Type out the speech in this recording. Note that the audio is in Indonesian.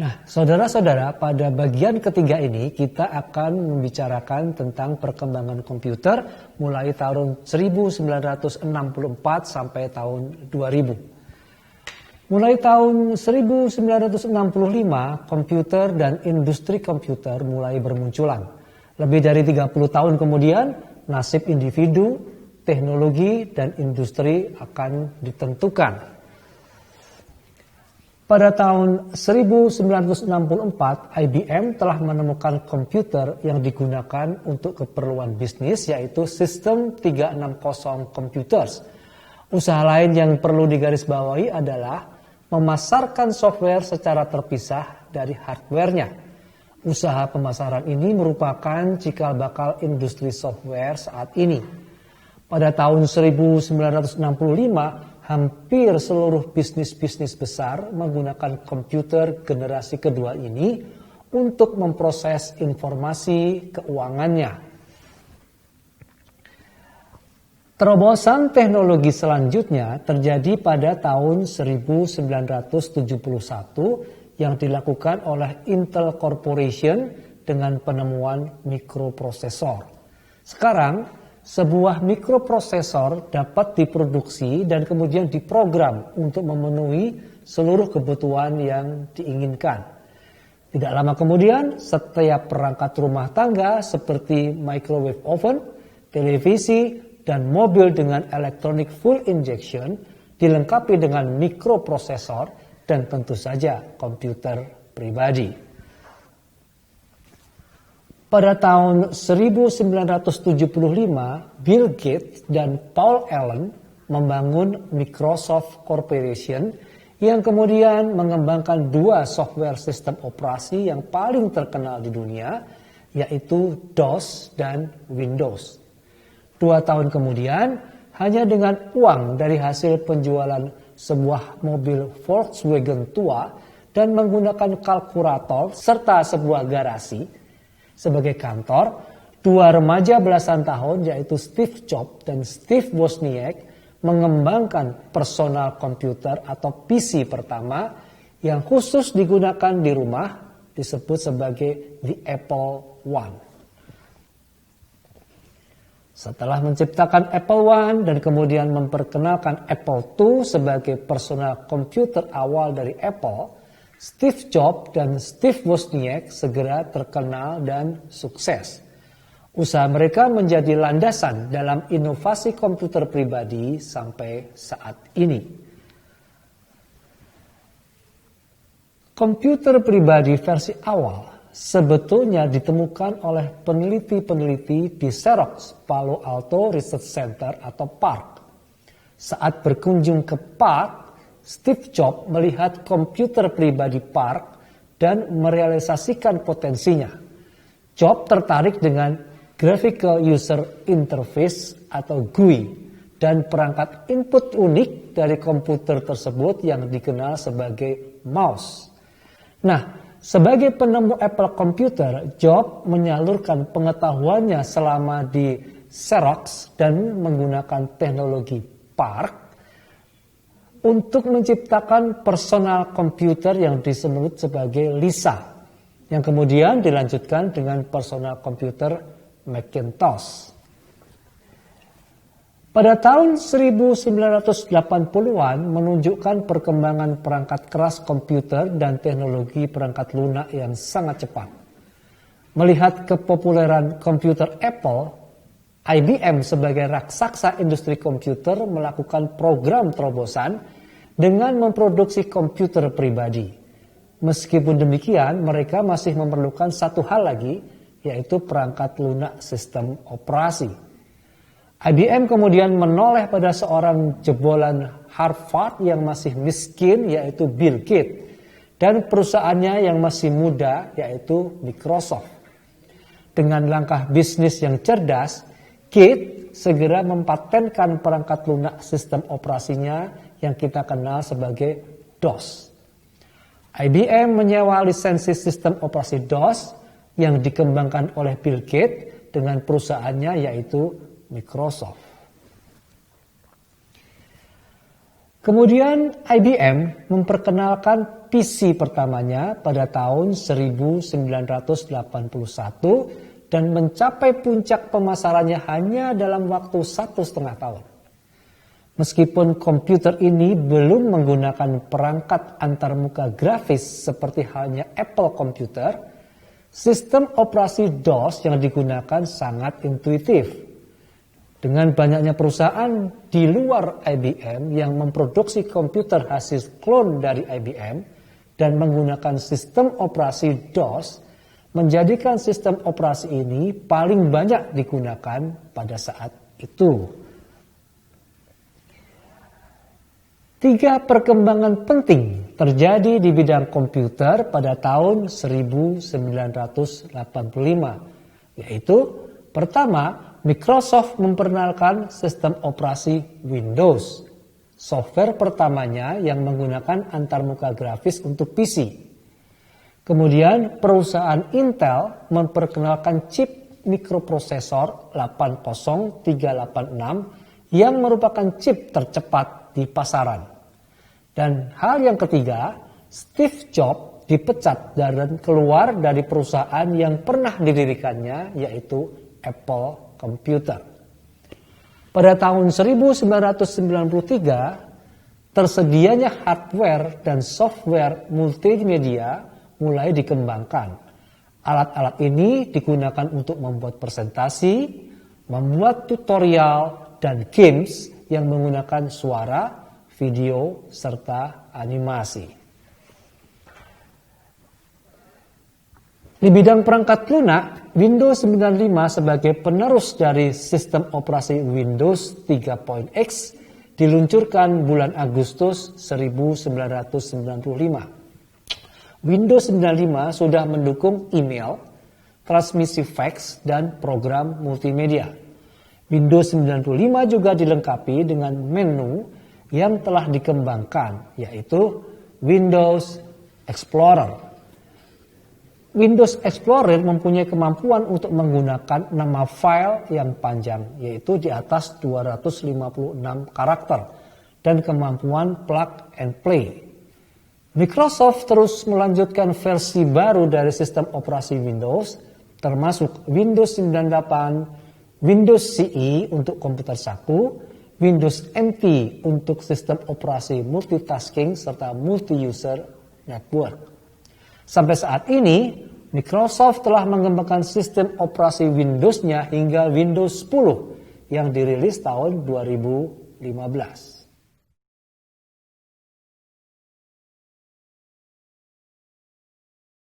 Nah, saudara-saudara, pada bagian ketiga ini kita akan membicarakan tentang perkembangan komputer mulai tahun 1964 sampai tahun 2000. Mulai tahun 1965, komputer dan industri komputer mulai bermunculan. Lebih dari 30 tahun kemudian, nasib individu, teknologi, dan industri akan ditentukan. Pada tahun 1964, IBM telah menemukan komputer yang digunakan untuk keperluan bisnis, yaitu sistem 360 computers. Usaha lain yang perlu digarisbawahi adalah memasarkan software secara terpisah dari hardware-nya. Usaha pemasaran ini merupakan cikal bakal industri software saat ini. Pada tahun 1965, hampir seluruh bisnis-bisnis besar menggunakan komputer generasi kedua ini untuk memproses informasi keuangannya. Terobosan teknologi selanjutnya terjadi pada tahun 1971 yang dilakukan oleh Intel Corporation dengan penemuan mikroprosesor. Sekarang, sebuah mikroprosesor dapat diproduksi dan kemudian diprogram untuk memenuhi seluruh kebutuhan yang diinginkan. Tidak lama kemudian, setiap perangkat rumah tangga seperti microwave oven, televisi, dan mobil dengan electronic full injection dilengkapi dengan mikroprosesor dan tentu saja komputer pribadi. Pada tahun 1975, Bill Gates dan Paul Allen membangun Microsoft Corporation yang kemudian mengembangkan dua software sistem operasi yang paling terkenal di dunia, yaitu DOS dan Windows. 2 tahun kemudian, hanya dengan uang dari hasil penjualan sebuah mobil Volkswagen tua dan menggunakan kalkulator serta sebuah garasi sebagai kantor, dua remaja belasan tahun yaitu Steve Jobs dan Steve Wozniak mengembangkan personal komputer atau PC pertama yang khusus digunakan di rumah, disebut sebagai The Apple I. Setelah menciptakan Apple I dan kemudian memperkenalkan Apple II sebagai personal komputer awal dari Apple, Steve Jobs dan Steve Wozniak segera terkenal dan sukses. Usaha mereka menjadi landasan dalam inovasi komputer pribadi sampai saat ini. Komputer pribadi versi awal sebetulnya ditemukan oleh peneliti-peneliti di Xerox Palo Alto Research Center atau PARC. Saat berkunjung ke PARC, Steve Jobs melihat komputer pribadi PARC dan merealisasikan potensinya. Jobs tertarik dengan Graphical User Interface atau GUI dan perangkat input unik dari komputer tersebut yang dikenal sebagai mouse. Nah, sebagai penemu Apple Computer, Jobs menyalurkan pengetahuannya selama di Xerox dan menggunakan teknologi PARC untuk menciptakan personal komputer yang disebut sebagai Lisa, yang kemudian dilanjutkan dengan personal komputer Macintosh. Pada tahun 1980-an menunjukkan perkembangan perangkat keras komputer dan teknologi perangkat lunak yang sangat cepat. Melihat kepopuleran komputer Apple, IBM sebagai raksasa industri komputer melakukan program terobosan dengan memproduksi komputer pribadi. Meskipun demikian, mereka masih memerlukan satu hal lagi, yaitu perangkat lunak sistem operasi. IBM kemudian menoleh pada seorang jebolan Harvard yang masih miskin, yaitu Bill Gates, dan perusahaannya yang masih muda, yaitu Microsoft. Dengan langkah bisnis yang cerdas, Gates segera mempatenkan perangkat lunak sistem operasinya yang kita kenal sebagai DOS. IBM menyewa lisensi sistem operasi DOS yang dikembangkan oleh Bill Gates dengan perusahaannya yaitu Microsoft. Kemudian IBM memperkenalkan PC pertamanya pada tahun 1981 dan mencapai puncak pemasarannya hanya dalam waktu 1,5 tahun. Meskipun komputer ini belum menggunakan perangkat antarmuka grafis seperti halnya Apple Computer, sistem operasi DOS yang digunakan sangat intuitif. Dengan banyaknya perusahaan di luar IBM yang memproduksi komputer hasil klon dari IBM dan menggunakan sistem operasi DOS, menjadikan sistem operasi ini paling banyak digunakan pada saat itu. 3 perkembangan penting terjadi di bidang komputer pada tahun 1985, yaitu pertama, Microsoft memperkenalkan sistem operasi Windows, software pertamanya yang menggunakan antarmuka grafis untuk PC. Kemudian perusahaan Intel memperkenalkan chip mikroprosesor 80386 yang merupakan chip tercepat di pasaran. Dan hal yang ketiga, Steve Jobs dipecat dan keluar dari perusahaan yang pernah didirikannya, yaitu Apple Computer. Pada tahun 1993, tersedianya hardware dan software multimedia mulai dikembangkan. Alat-alat ini digunakan untuk membuat presentasi, membuat tutorial, dan games yang menggunakan suara, video, serta animasi. Di bidang perangkat lunak, Windows 95 sebagai penerus dari sistem operasi Windows 3.x diluncurkan bulan Agustus 1995. Windows 95 sudah mendukung email, transmisi fax, dan program multimedia. Windows 95 juga dilengkapi dengan menu yang telah dikembangkan, yaitu Windows Explorer. Windows Explorer mempunyai kemampuan untuk menggunakan nama file yang panjang, yaitu di atas 256 karakter, dan kemampuan plug and play. Microsoft terus melanjutkan versi baru dari sistem operasi Windows, termasuk Windows 98, Windows CE untuk komputer saku, Windows NT untuk sistem operasi multitasking, serta multi-user network. Sampai saat ini, Microsoft telah mengembangkan sistem operasi Windows-nya hingga Windows 10 yang dirilis tahun 2015.